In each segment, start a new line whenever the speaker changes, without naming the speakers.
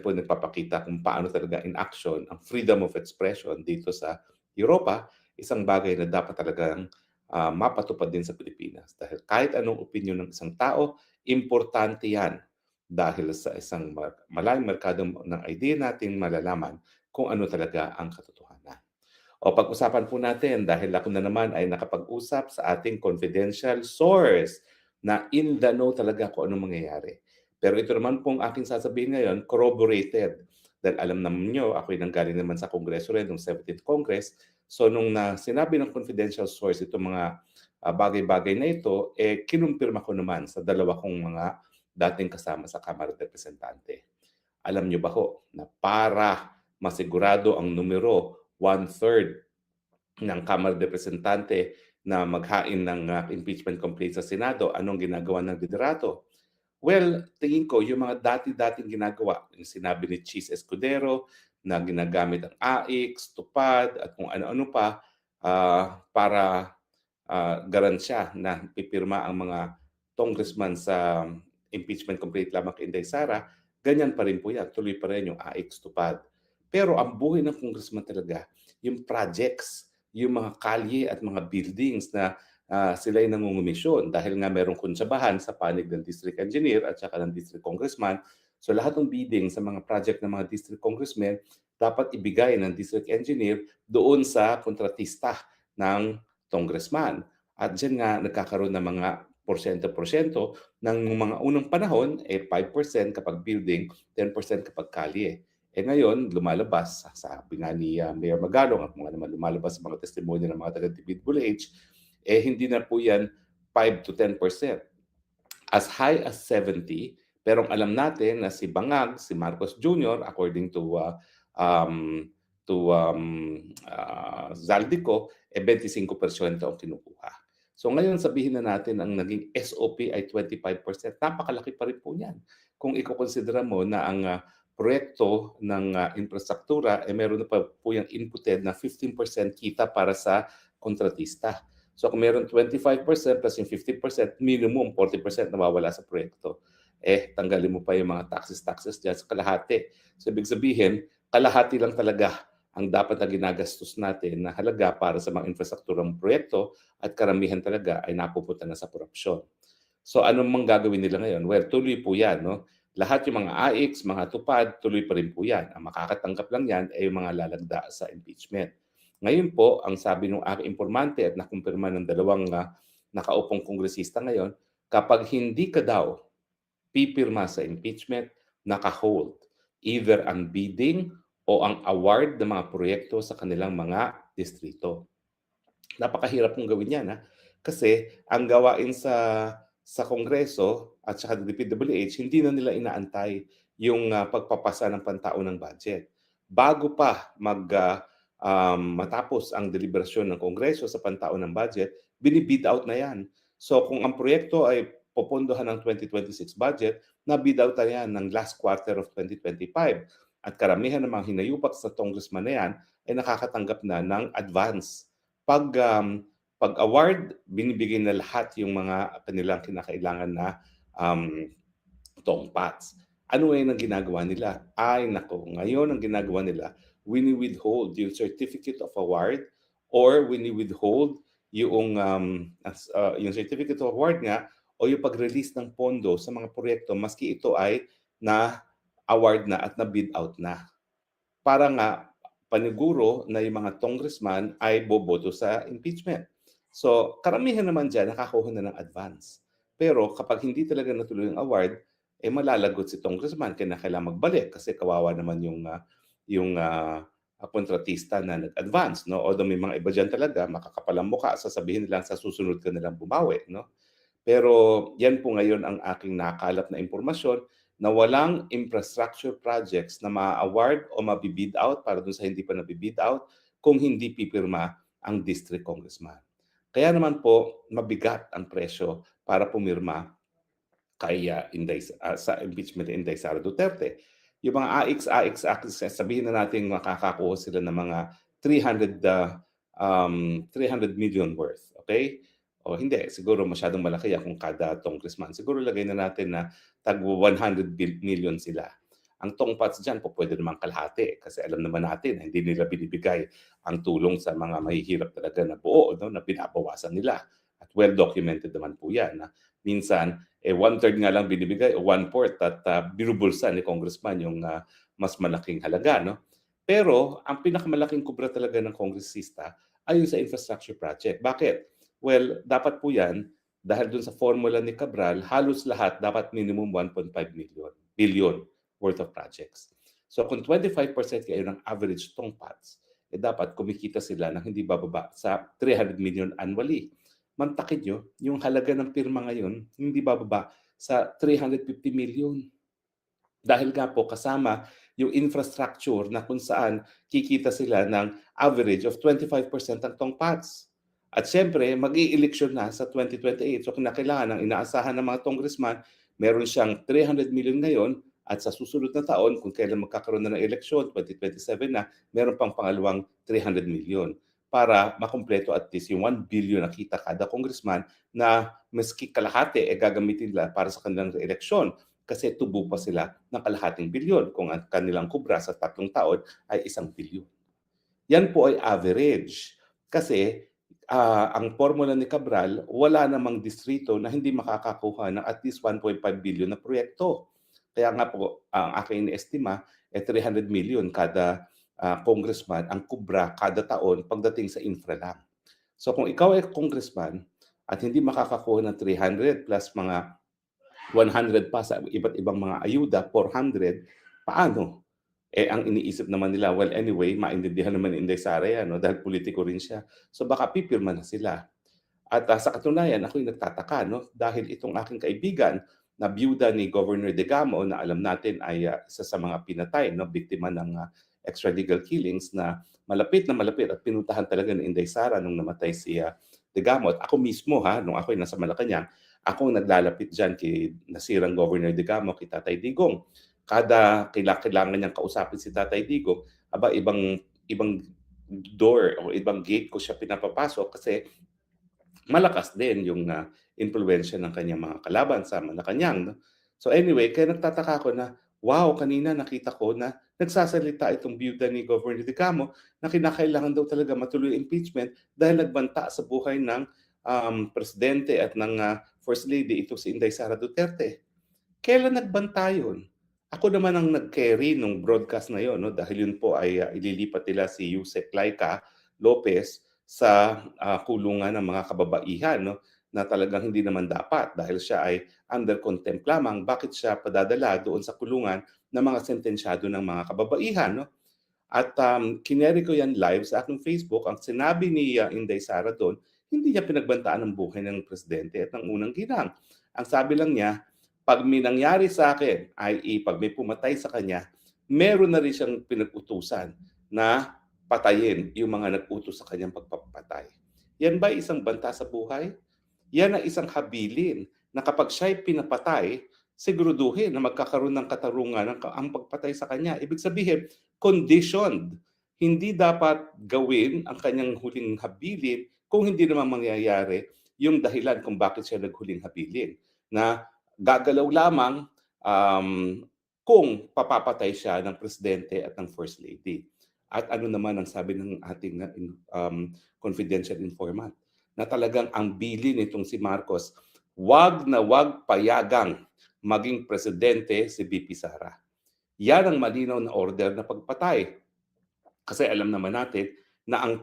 po nagpapakita kung paano talaga in action ang freedom of expression dito sa Europa, isang bagay na dapat talagang mapatupad din sa Pilipinas. Dahil kahit anong opinyon ng isang tao, importante yan dahil sa isang malaking merkado ng idea natin malalaman kung ano talaga ang katotohanan. O pag-usapan po natin dahil ako na naman ay nakapag-usap sa ating confidential source na in the know talaga kung anong mangyayari. Pero ito naman pong aking sasabihin ngayon, corroborated. Dahil alam naman nyo, ako'y nanggaling naman sa Kongreso rin, ng 17th Congress. So nung sinabi ng confidential source itong mga bagay-bagay na ito, kinumpirma ko naman sa dalawa kong mga dating kasama sa Kamara de Representante. Alam nyo ba ho, na para masigurado ang numero, one-third ng Kamara de Representante na maghain ng impeachment complaint sa Senado, anong ginagawa ng liderato? Well, tingin ko yung mga dati-dating ginagawa, yung sinabi ni Cheese Escudero na ginagamit ang AIX, tupad at kung ano-ano pa para garansya na pipirma ang mga congressman sa impeachment complaint lamang kay Inday Sara, ganyan pa rin po yan. Tuloy pa rin yung AIX tupad. Pero ang buhay ng congressman talaga, yung projects, yung mga kalye at mga buildings na sila ay nangungumisyon dahil nga merong kuntsabahan sa panig ng district engineer at saka ng district congressman. So lahat ng bidding sa mga project ng mga district congressmen dapat ibigay ng district engineer doon sa kontratista ng congressman. At dyan nga nagkakaroon ng mga porsyento-porsyento ng mga unang panahon, 5% kapag building, 10% kapag kalye. Ngayon, lumalabas, sabi nga ni Mayor Magalong at mga naman lumalabas sa mga testimonya ng mga taga-DPWH, hindi na po yan 5 to 10%. As high as 70, pero alam natin na si Bangag, si Marcos Jr., according to Zaldico, 25% ang kinukuha. So ngayon sabihin na natin ang naging SOP ay 25%. Napakalaki pa rin po niyan. Kung ikukonsidera mo na ang proyekto ng infrastruktura, meron na pa po yung inputted na 15% kita para sa kontratista. So kung meron 25% plus yung 50%, minimum 40% nawawala sa proyekto. Tanggalin mo pa yung mga taxes dyan sa kalahati. So ibig sabihin, kalahati lang talaga ang dapat na ginagastos natin na halaga para sa mga infrastrukturang proyekto at karamihan talaga ay napupunta na sa korupsyon. So ano mang gagawin nila ngayon? Well, tuloy po yan. No? Lahat yung mga AIX, mga tupad, tuloy pa rin po yan. Ang makakatanggap lang yan ay yung mga lalagda sa impeachment. Ngayon po, ang sabi ng aking informante at nakumpirma ng dalawang nakaupong kongresista ngayon, kapag hindi ka daw pipirma sa impeachment, naka-hold either ang bidding o ang award ng mga proyekto sa kanilang mga distrito. Napakahirap kong gawin yan. Kasi ang gawain sa Kongreso at sa DPWH, hindi na nila inaantay yung pagpapasa ng pantaon ng budget. Bago pa matapos ang deliberasyon ng Kongreso sa pantaon ng budget, binibid out na yan. So kung ang proyekto ay popondohan ng 2026 budget, na-bid out na yan ng last quarter of 2025. At karamihan ng mga hinayupak sa congressman na yan ay nakakatanggap na ng advance. Pag-award, binibigay na lahat yung mga kanilang kinakailangan na tongpats. Ano ngayon ang ginagawa nila? Ay nako, ngayon ang ginagawa nila, withhold yung certificate of award or withhold yung certificate of award nga o yung pag-release ng pondo sa mga proyekto maski ito ay na-award na at na-bid out na. Para nga paniguro na yung mga congressman ay boboto sa impeachment. So karamihan naman dyan nakakuha na ng advance. Pero kapag hindi talaga natuloy yung award, malalagot si congressman kaya kailangan magbalik kasi kawawa naman yung kontratista na nag-advance. No? Although may mga iba dyan talaga, makakapalang mukha, sasabihin nilang sa susunod ka nilang bumawi. No? Pero yan po ngayon ang aking nakalap na impormasyon na walang infrastructure projects na ma-award o mabibid out para dun sa hindi pa nabibid out kung hindi pipirma ang district congressman. Kaya naman po, mabigat ang presyo para pumirma kay sa impeachment ni Inday Sara Duterte. Yung mga AIX, sabihin na natin makakakuha sila ng mga 300 million worth. Okay? O hindi, siguro masyadong malaki kung kada congressman. Siguro lagay na natin na tag 100 million sila. Ang tongpats diyan pupuwede namang kalahati kasi alam naman natin na hindi nila binibigay ang tulong sa mga mahihirap talaga na buo 'no, na binabawasan nila at well documented naman po 'yan na minsan, one-third nga lang binibigay o one-fourth at, binubulsa ni congressman yung, mas malaking halaga 'no. Pero ang pinakamalaking kubra talaga ng kongresista ay yung sa infrastructure project. Bakit? Well, dapat po 'yan dahil dun sa formula ni Cabral, halos lahat dapat minimum 1.5 billion worth of projects. So kung 25% kayo ng average tongpats, dapat kumikita sila ng hindi bababa sa 300 million annually. Mantakid nyo, yung halaga ng pirma ngayon, hindi bababa sa 350 million. Dahil nga po kasama yung infrastructure na kung saan kikita sila ng average of 25% ng tongpats. At siyempre, mag-i-eleksyon na sa 2028. So kinakailangan ng inaasahan ng mga congressman, meron siyang 300 million ngayon at sa susunod na taon, kung kailan magkakaroon na ng eleksyon, 2027 na, meron pang pangalawang 300 million para makumpleto at least yung 1 billion na kita kada congressman na maski kalahati gagamitin nila para sa kanilang eleksyon kasi tubo pa sila ng kalahating bilyon kung ang kanilang kubra sa 3 taon ay 1 bilyon. Yan po ay average. Kasi ang formula ni Cabral, wala namang distrito na hindi makakakuha ng at least 1.5 billion na proyekto. Kaya nga po, ang aking iniestima, 300 million kada congressman ang kubra kada taon pagdating sa infra lang. So kung ikaw ay congressman at hindi makakakuha ng 300 plus mga 100 pa sa iba't ibang mga ayuda, 400, paano? Ang iniisip naman nila, well, anyway, maintindihan naman ni Inday Sara yan, no? Dahil politiko rin siya. So baka pipirma na sila. At sa katunayan, ako'y nagtataka, no? Dahil itong aking kaibigan na biyuda ni Governor Degamo na alam natin ay isa sa mga pinatay, no? Biktima ng extralegal killings na malapit at pinuntahan talaga ni Inday Sara nung namatay si Degamo. At ako mismo, nung ako'y nasa Malacanang, ako naglalapit dyan kay nasirang Governor Degamo, kay Tatay Digong. Kada kailangan niyang kausapin si Tatay Digong, ibang door o ibang gate ko siya pinapapasok kasi malakas din yung impluwensya ng kanyang mga kalaban sa Malacanang. No? So anyway, kaya nagtataka ako na, wow, kanina nakita ko na nagsasalita itong biyuda ni Governor Dicamo na kinakailangan daw talaga matuloy impeachment dahil nagbanta sa buhay ng presidente at ng First Lady, ito si Inday Sara Duterte. Kailan nagbanta yun? Ako naman ang nag-carry nung broadcast na yon, no? Dahil yun po ay ililipat nila si Yusek Laika Lopez sa kulungan ng mga kababaihan, no? Na talagang hindi naman dapat dahil siya ay under contempt lamang. Bakit siya padadala doon sa kulungan ng mga sentensyado ng mga kababaihan? No? At kineri ko yan live sa aking Facebook. Ang sinabi ni Inday Sara doon, hindi niya pinagbantaan ang buhay ng presidente at ng unang ginang. Ang sabi lang niya, pag may nangyari sa akin, i.e. pag may pumatay sa kanya, meron na rin siyang pinag-utusan na patayin yung mga nag-utos sa kanyang pagpapatay. Yan ba isang banta sa buhay? Yan ang isang habilin na kapag siya'y pinapatay, siguruduhin na magkakaroon ng katarungan ang pagpatay sa kanya. Ibig sabihin, conditioned. Hindi dapat gawin ang kanyang huling habilin kung hindi naman mangyayari yung dahilan kung bakit siya naghuling habilin. Na gagalaw lamang kung papapatay siya ng presidente at ng first lady. At ano naman ang sabi ng ating confidential informant? Na talagang ang bilin nitong si Marcos, wag na wag payagang maging presidente si BP Sara. Yan ang malinaw na order na pagpatay. Kasi alam naman natin na ang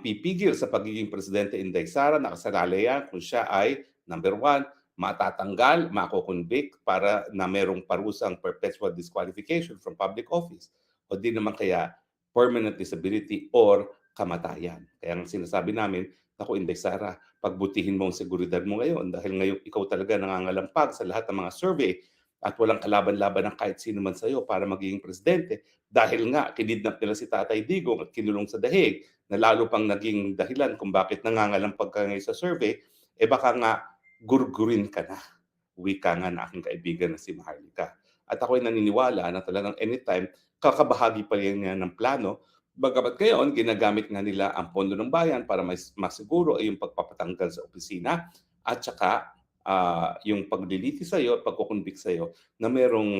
pipigil sa pagiging presidente Inday Sara, nakasalalay yan kung siya ay, number 1, matatanggal, mako-convict para na merong parusang perpetual disqualification from public office. O di naman kaya permanent disability or kamatayan. Kaya ang sinasabi namin, naku Inday Sara, pagbutihin mo ang seguridad mo ngayon dahil ngayon ikaw talaga nangangalampag sa lahat ng mga survey at walang kalaban-laban ng kahit sino man sa iyo para magiging presidente dahil nga kinidnap nila si Tatay Digong at kinulong sa dahig na lalo pang naging dahilan kung bakit nangangalampag ka ngayon sa survey, baka nga gurgurin ka na. Wika nga na aking kaibigan na si Maharlika. At ako'y naniniwala na talagang anytime kakabahagi pa rin niya ng plano. Bagamat ngayon, ginagamit nga nila ang pondo ng bayan para masiguro ay yung pagpapatanggal sa opisina at saka yung pagliliti sa iyo at pagkukonvict sa iyo na merong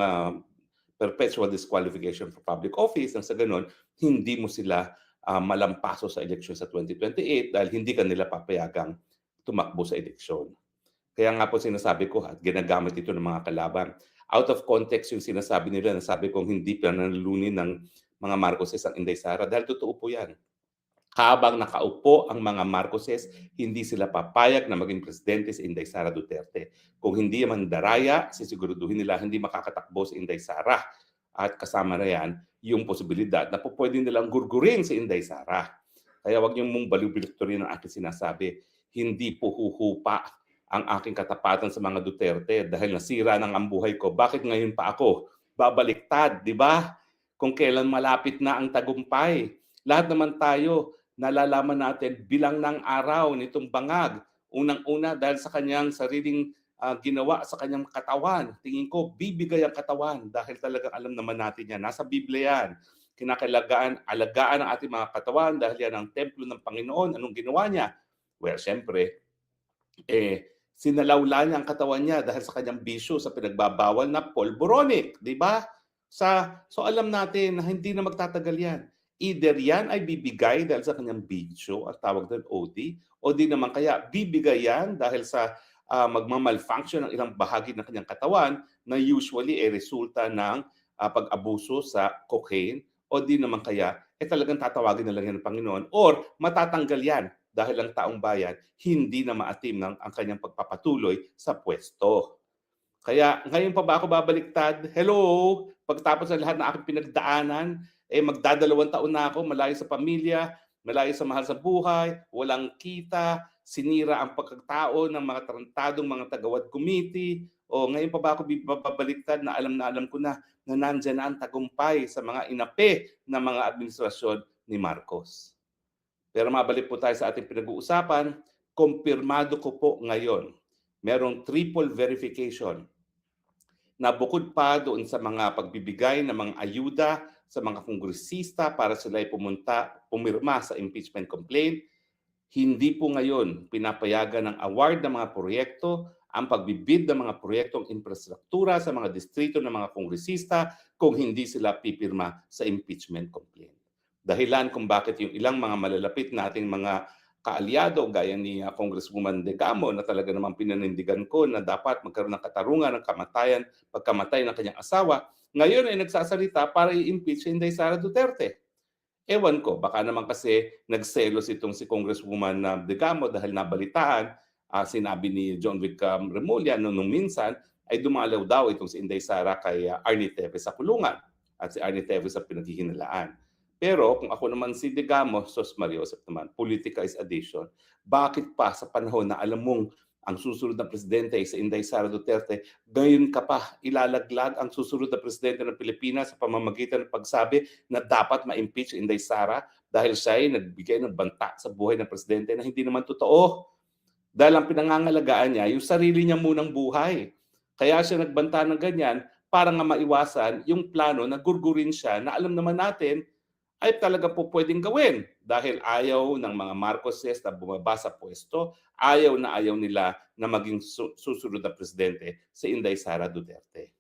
perpetual disqualification for public office nang sa gano'n hindi mo sila malampaso sa eleksyon sa 2028 dahil hindi ka nila papayagang tumakbo sa eleksyon. Kaya nga po sinasabi ko at ginagamit ito ng mga kalaban. Out of context yung sinasabi nila na sabi kong hindi pananalunin ng mga Marcoses ang Inday Sara dahil totoo po yan. Habang nakaupo ang mga Marcoses, hindi sila papayag na maging presidente si Inday Sara Duterte. Kung hindi man daraya, sisiguraduhin nila hindi makakatakbo si Inday Sara. At kasama na yan, yung posibilidad na po pwede nilang gurgurin si Inday Sara. Kaya wag niyong mong baliw-bilukturin ang aking sinasabi. Hindi po huhupa ang aking katapatan sa mga Duterte dahil nasira ng ang buhay ko. Bakit ngayon pa ako babaliktad, di ba? Kung kailan malapit na ang tagumpay. Lahat naman tayo, nalalaman natin bilang ng araw nitong bangag. Unang-una dahil sa kanyang sariling ginawa sa kanyang katawan. Tingin ko, bibigay ang katawan dahil talagang alam naman natin yan. Nasa Biblia yan. Alagaan ang ating mga katawan dahil yan ang templo ng Panginoon. Anong ginawa niya? Well, siyempre, sinalawla niya ang katawan niya dahil sa kanyang bisyo sa pinagbabawal na polboronic. Di ba? So alam natin na hindi na magtatagal yan. Either yan ay bibigay dahil sa kanyang bisyo, at tawag doon OD, o di naman kaya bibigay yan dahil sa magmamalfunction ng ilang bahagi ng kanyang katawan na usually ay resulta ng pag-abuso sa cocaine, o di naman kaya talagang tatawagin na lang yan ng Panginoon, or matatanggal yan dahil ang taong bayan hindi na maatim ng ang kanyang pagpapatuloy sa pwesto. Kaya ngayon pa ba ako babaliktad? Hello! Pagtapos ng lahat ng aking pinagdaanan, magdadalawang taon na ako, malayo sa pamilya, malayo sa mahal sa buhay, walang kita, sinira ang pagkatao ng mga tarantadong mga tagawad committee. O ngayon pa ba ako babaliktad na alam ko na nandyan na ang tagumpay sa mga inape na mga administrasyon ni Marcos. Pero mabalik po tayo sa ating pinag-uusapan, kumpirmado ko po ngayon, merong triple verification na bukod pa doon sa mga pagbibigay ng mga ayuda sa mga kongresista para sila ay pumirma sa impeachment complaint, hindi po ngayon pinapayagan ng award ng mga proyekto ang pagbibid ng mga proyektong infrastruktura sa mga distrito ng mga kongresista kung hindi sila pipirma sa impeachment complaint. Dahilan kung bakit yung ilang mga malalapit nating mga kaalyado gaya ni Congresswoman Decamo na talaga namang pinanindigan ko na dapat magkaroon ng katarungan ng kamatayan pagkamatay ng kanyang asawa, ngayon ay nagsasalita para i-impeach si Inday Sara Duterte. Ewan ko, baka naman kasi nagselos itong si Congresswoman Decamo dahil nabalitaan, sinabi ni John Vic Remulla nung minsan ay dumalaw daw itong si Inday Sara kay Arnie Teves sa kulungan at si Arnie Teves sa pinaghihinalaan. Pero kung ako naman si Digamo, sos Mariosep naman, politika is addition. Bakit pa sa panahon na alam mong ang susunod na presidente ay si Inday Sara Duterte, gayon ka pa ilalaglag ang susunod na presidente ng Pilipinas sa pamamagitan ng pagsabi na dapat ma-impeach Inday Sara dahil siya ay nagbigay ng banta sa buhay ng presidente na hindi naman totoo. Dahil ang pinangangalagaan niya, yung sarili niya munang buhay. Kaya siya nagbanta ng ganyan para nga maiwasan yung plano na gurgurin siya na alam naman natin ay talaga po pwedeng gawin dahil ayaw ng mga Marcoses na bumaba sa pwesto, ayaw nila na maging susunod na presidente si Inday Sara Duterte.